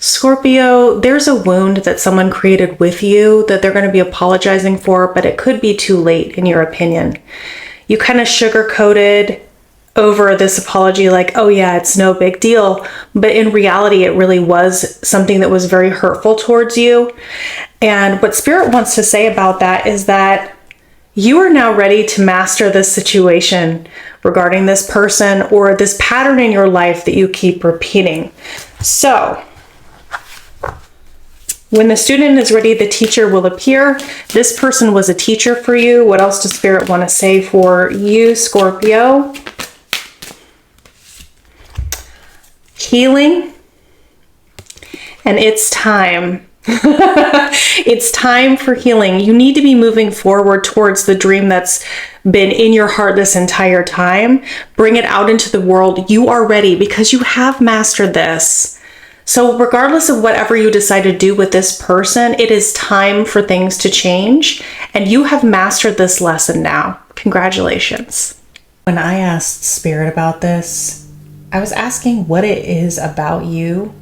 Scorpio, there's a wound that someone created with you that they're going to be apologizing for, but it could be too late in your opinion. You kind of sugar-coated over this apology like, oh yeah, it's no big deal. But in reality, it really was something that was very hurtful towards you. And what Spirit wants to say about that is that you are now ready to master this situation regarding this person or this pattern in your life that you keep repeating. So, when the student is ready, the teacher will appear. This person was a teacher for you. What else does Spirit want to say for you, Scorpio? Healing. And it's time. It's time for healing. You need to be moving forward towards the dream that's been in your heart this entire time. Bring it out into the world. You are ready because you have mastered this. So regardless of whatever you decide to do with this person, it is time for things to change. And you have mastered this lesson now. Congratulations. When I asked Spirit about this, I was asking what it is about you.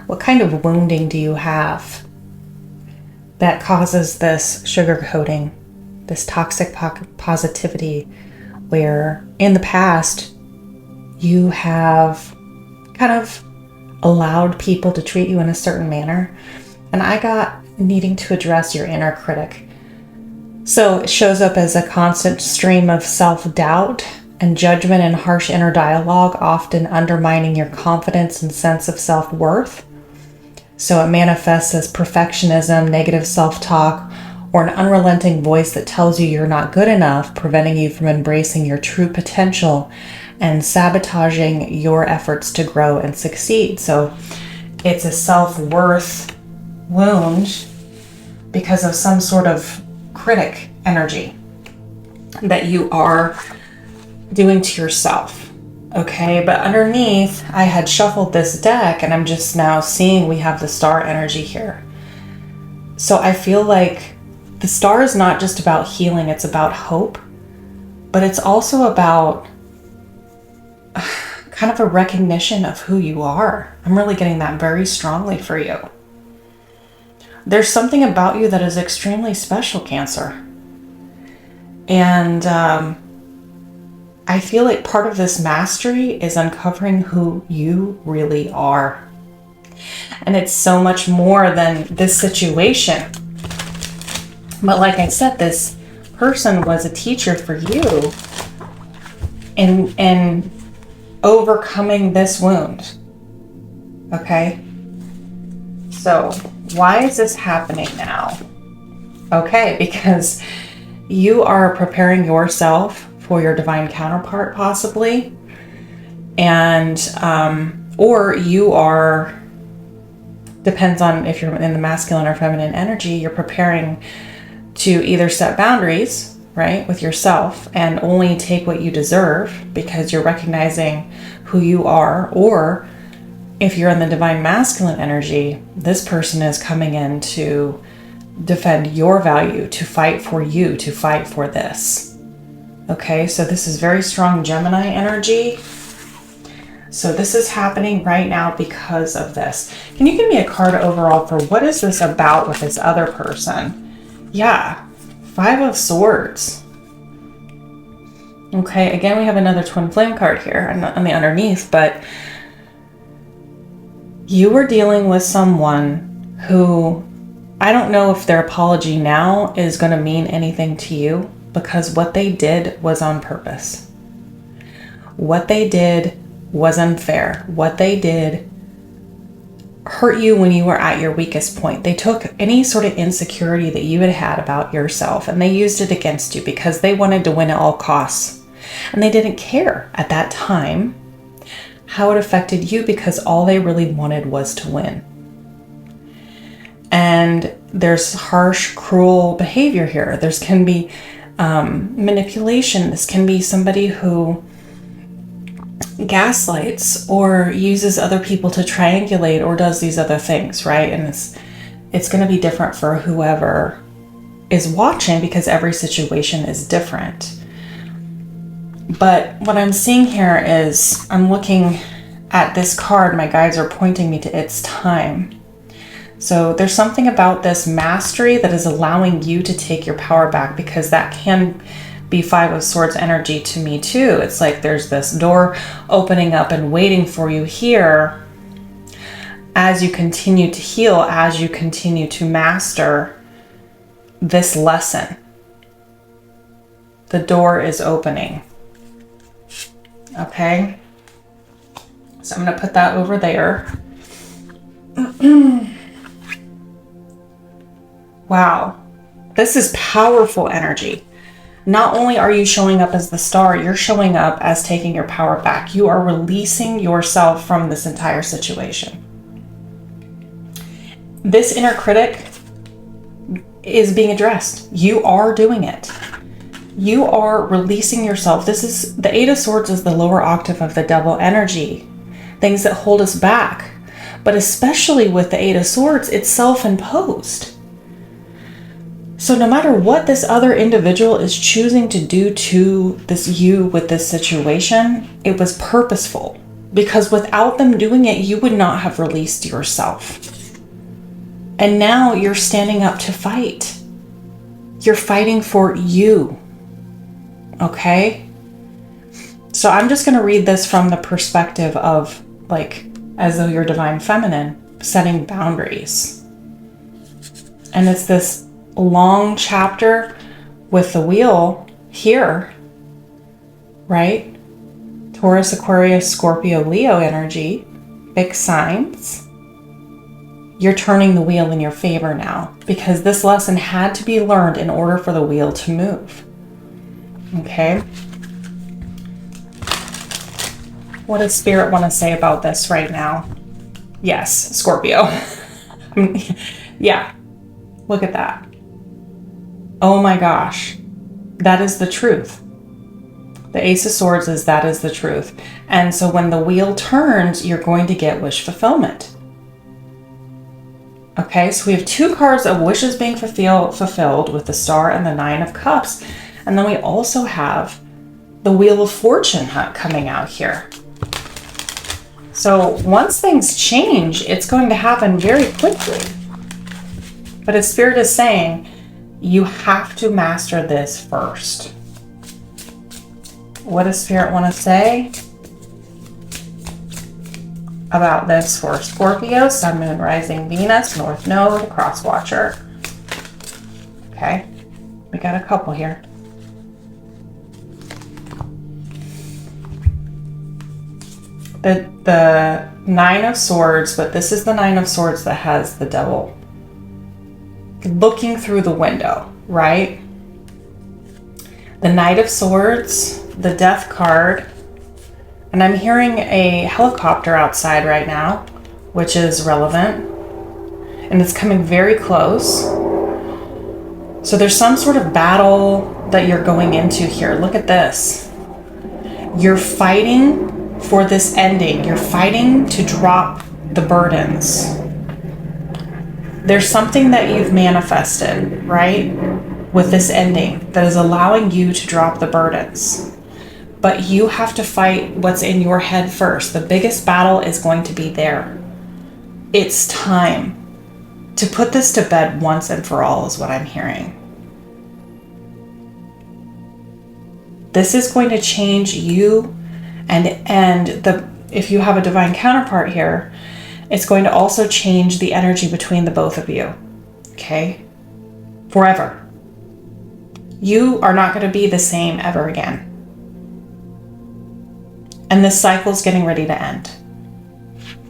What kind of wounding do you have that causes this sugarcoating, this toxic positivity, where in the past you have kind of allowed people to treat you in a certain manner? And I got needing to address your inner critic. So it shows up as a constant stream of self-doubt and judgment and harsh inner dialogue, often undermining your confidence and sense of self-worth. So it manifests as perfectionism, negative self-talk, or an unrelenting voice that tells you you're not good enough, preventing you from embracing your true potential and sabotaging your efforts to grow and succeed. So it's a self-worth wound because of some sort of critic energy that you are doing to yourself. Okay, but underneath, I had shuffled this deck and I'm just now seeing we have the star energy here. So I feel like the star is not just about healing, it's about hope, but it's also about kind of a recognition of who you are. I'm really getting that very strongly for you. There's something about you that is extremely special, Cancer. And I feel like part of this mastery is uncovering who you really are. And it's so much more than this situation. But like I said, this person was a teacher for you in overcoming this wound. Okay? So why is this happening now? Okay, because you are preparing yourself for your divine counterpart, possibly. And, or you are, depends on if you're in the masculine or feminine energy, you're preparing to either set boundaries, right, with yourself and only take what you deserve because you're recognizing who you are. Or if you're in the divine masculine energy, this person is coming in to defend your value, to fight for you, to fight for this. Okay, so this is very strong Gemini energy. So this is happening right now because of this. Can you give me a card overall for what is this about with this other person? Yeah, 5 of Swords. Okay, again, we have another twin flame card here on the underneath, but you were dealing with someone who, I don't know if their apology now is going to mean anything to you, because what they did was on purpose. What they did was unfair. What they did hurt you when you were at your weakest point. They took any sort of insecurity that you had had about yourself and they used it against you because they wanted to win at all costs. And they didn't care at that time how it affected you because all they really wanted was to win. And there's harsh, cruel behavior here. There's can be manipulation. This can be somebody who gaslights or uses other people to triangulate or does these other things, right? And it's going to be different for whoever is watching because every situation is different. But what I'm seeing here is I'm looking at this card, my guides are pointing me to it's time. So there's something about this mastery that is allowing you to take your power back, because that can be Five of Swords energy to me too. It's like there's this door opening up and waiting for you here as you continue to heal, as you continue to master this lesson. The door is opening. Okay? So I'm going to put that over there. Wow. This is powerful energy. Not only are you showing up as the star, you're showing up as taking your power back. You are releasing yourself from this entire situation. This inner critic is being addressed. You are doing it. You are releasing yourself. This is the Eight of Swords is the lower octave of the devil energy. Things that hold us back. But especially with the Eight of Swords, it's self-imposed. So no matter what this other individual is choosing to do to this you with this situation, it was purposeful. Because without them doing it, you would not have released yourself. And now you're standing up to fight. You're fighting for you. Okay? So I'm just going to read this from the perspective of, like, as though you're divine feminine, setting boundaries. And it's this long chapter with the wheel here, right? Taurus, Aquarius, Scorpio, Leo energy, big signs. You're turning the wheel in your favor now, because this lesson had to be learned in order for the wheel to move. Okay? What does Spirit want to say about this right now? Yes, Scorpio. Yeah, look at that. Oh my gosh, that is the truth. The Ace of Swords is that is the truth. And so when the wheel turns, you're going to get wish fulfillment. Okay, so we have two cards of wishes being fulfilled with the Star and the Nine of Cups. And then we also have the Wheel of Fortune coming out here. So once things change, it's going to happen very quickly. But as Spirit is saying, you have to master this first. What does Spirit want to say about this for Scorpio, Sun, Moon, Rising, Venus, North Node, Cross Watcher? Okay, we got a couple here. The Nine of Swords, but this is the Nine of Swords that has the devil looking through the window, right? The Knight of Swords, the Death card, and I'm hearing a helicopter outside right now, which is relevant, and it's coming very close. So there's some sort of battle that you're going into here. Look at this. You're fighting for this ending. You're fighting to drop the burdens. There's something that you've manifested, right, with this ending that is allowing you to drop the burdens. But you have to fight what's in your head first. The biggest battle is going to be there. It's time to put this to bed once and for all, is what I'm hearing. This is going to change you, and if you have a divine counterpart here, it's going to also change the energy between the both of you. Okay? Forever. You are not going to be the same ever again. And this cycle is getting ready to end.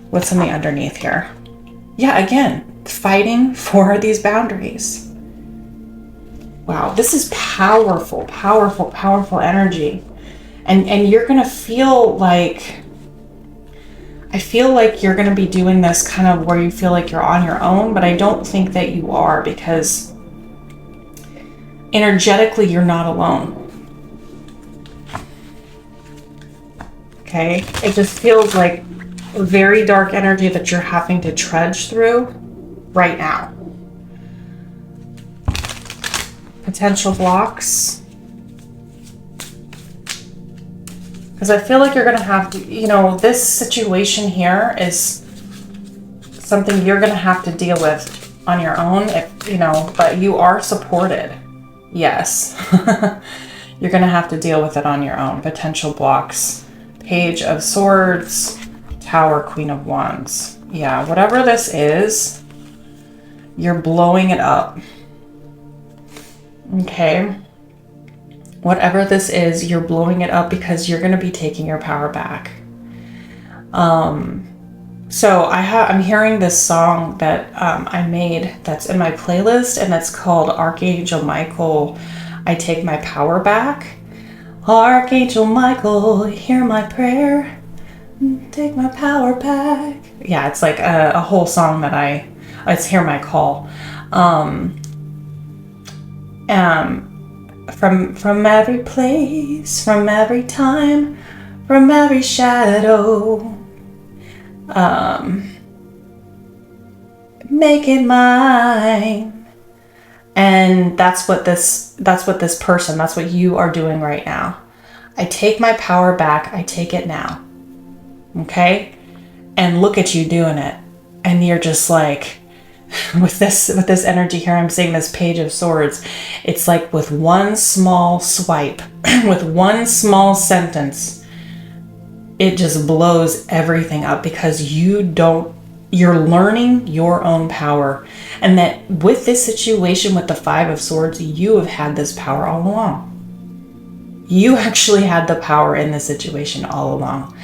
What's in the underneath here? Yeah, again, fighting for these boundaries. Wow, this is powerful, powerful, powerful energy. And you're going to feel like, I feel like you're going to be doing this kind of where you feel like you're on your own, but I don't think that you are, because energetically you're not alone. Okay? It just feels like a very dark energy that you're having to trudge through right now. Potential blocks. Because I feel like you're going to have to, you know, this situation here is something you're going to have to deal with on your own, if, you know, but you are supported. Yes. You're going to have to deal with it on your own. Potential blocks. Page of Swords, Tower, Queen of Wands. Yeah, whatever this is, you're blowing it up. Okay. Whatever this is, you're blowing it up because you're going to be taking your power back. So I'm hearing this song that I made that's in my playlist, and it's called Archangel Michael, I Take My Power Back. Archangel Michael, hear my prayer, take my power back. Yeah, it's like a whole song that it's Hear My Call. From every place, from every time, from every shadow, make it mine. And that's what you are doing right now. I take my power back. I take it now. Okay? And look at you doing it. And you're just like, with this energy here, I'm seeing this Page of Swords. It's like with one small swipe, with one small sentence, it just blows everything up because you're learning your own power. And that with this situation with the Five of Swords, you have had this power all along. You actually had the power in this situation all along.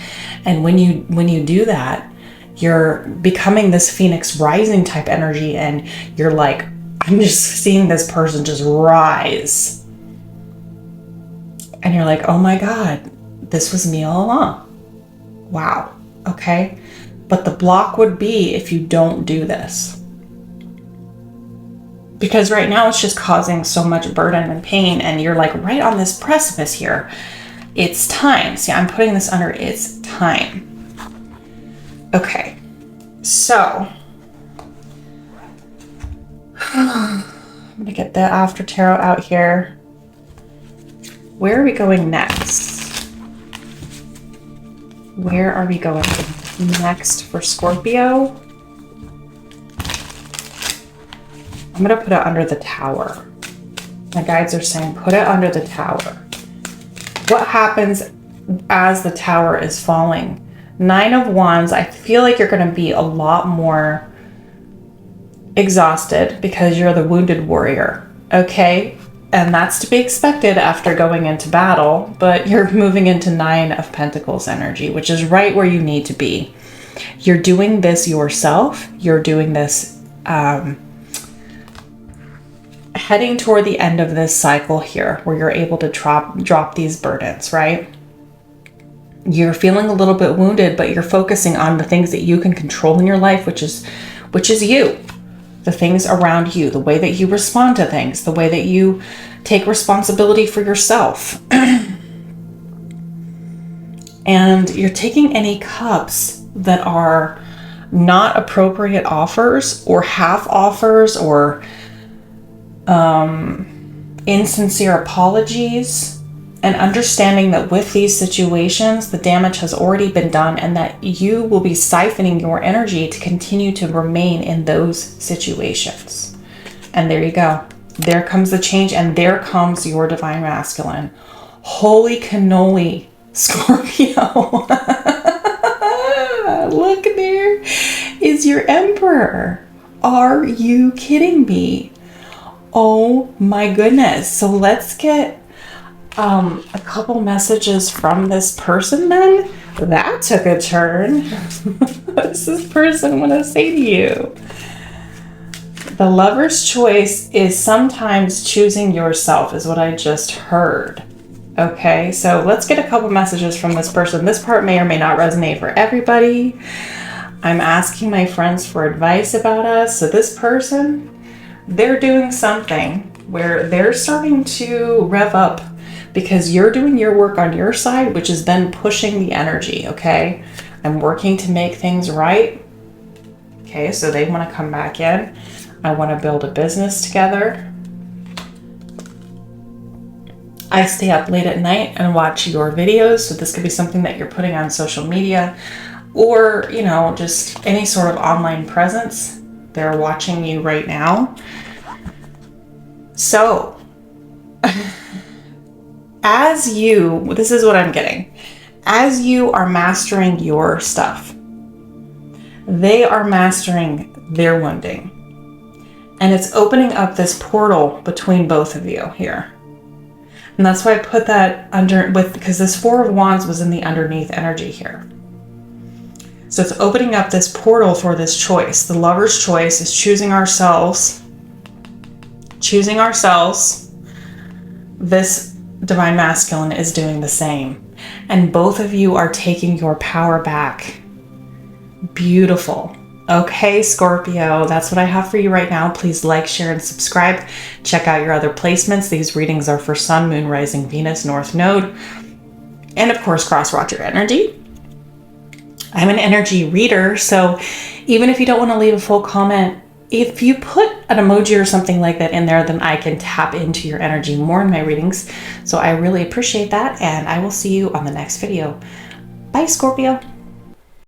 And when you do that, you're becoming this Phoenix rising type energy, and you're like, I'm just seeing this person just rise. And you're like, oh my God, this was me all along. Wow. Okay. But the block would be if you don't do this. Because right now it's just causing so much burden and pain, and you're like right on this precipice here. It's time. See, I'm putting this under it's time. Okay. So I'm going to get the After Tarot out here. Where are we going next? Where are we going next for Scorpio? I'm going to put it under the Tower. My guides are saying put it under the Tower. What happens as the Tower is falling? Nine of Wands, I feel like you're going to be a lot more exhausted because you're the wounded warrior. Okay? And that's to be expected after going into battle, but you're moving into Nine of Pentacles energy, which is right where you need to be. You're doing this yourself. You're doing this heading toward the end of this cycle here where you're able to drop these burdens, right? You're feeling a little bit wounded, but you're focusing on the things that you can control in your life, which is you. The things around you, the way that you respond to things, the way that you take responsibility for yourself. And you're taking any cups that are not appropriate offers or half offers or insincere apologies, and understanding that with these situations, the damage has already been done and that you will be siphoning your energy to continue to remain in those situations. And there you go. There comes the change, and there comes your divine masculine. Holy cannoli, Scorpio. Look, there is your emperor. Are you kidding me? Oh my goodness. So let's get a couple messages from this person then. That took a turn. What does this person want to say to you? The lover's choice is sometimes choosing yourself, is what I just heard. Okay, so let's get a couple messages from this person. This part may or may not resonate for everybody. I'm asking my friends for advice about us. So this person, they're doing something where they're starting to rev up because you're doing your work on your side, which is then pushing the energy, okay? I'm working to make things right. Okay, so they want to come back in. I want to build a business together. I stay up late at night and watch your videos. So this could be something that you're putting on social media, or, you know, just any sort of online presence. They're watching you right now. So this is what I'm getting. As you are mastering your stuff, they are mastering their wounding. And it's opening up this portal between both of you here. And that's why I put that because this Four of Wands was in the underneath energy here. So it's opening up this portal for this choice. The lover's choice is choosing ourselves. Choosing ourselves. This divine masculine is doing the same. And both of you are taking your power back. Beautiful. Okay, Scorpio, that's what I have for you right now. Please like, share, and subscribe. Check out your other placements. These readings are for Sun, Moon, Rising, Venus, North Node, and of course, cross-watch your energy. I'm an energy reader, so even if you don't want to leave a full comment, if you put an emoji or something like that in there, then I can tap into your energy more in my readings. So I really appreciate that, and I will see you on the next video. Bye, Scorpio.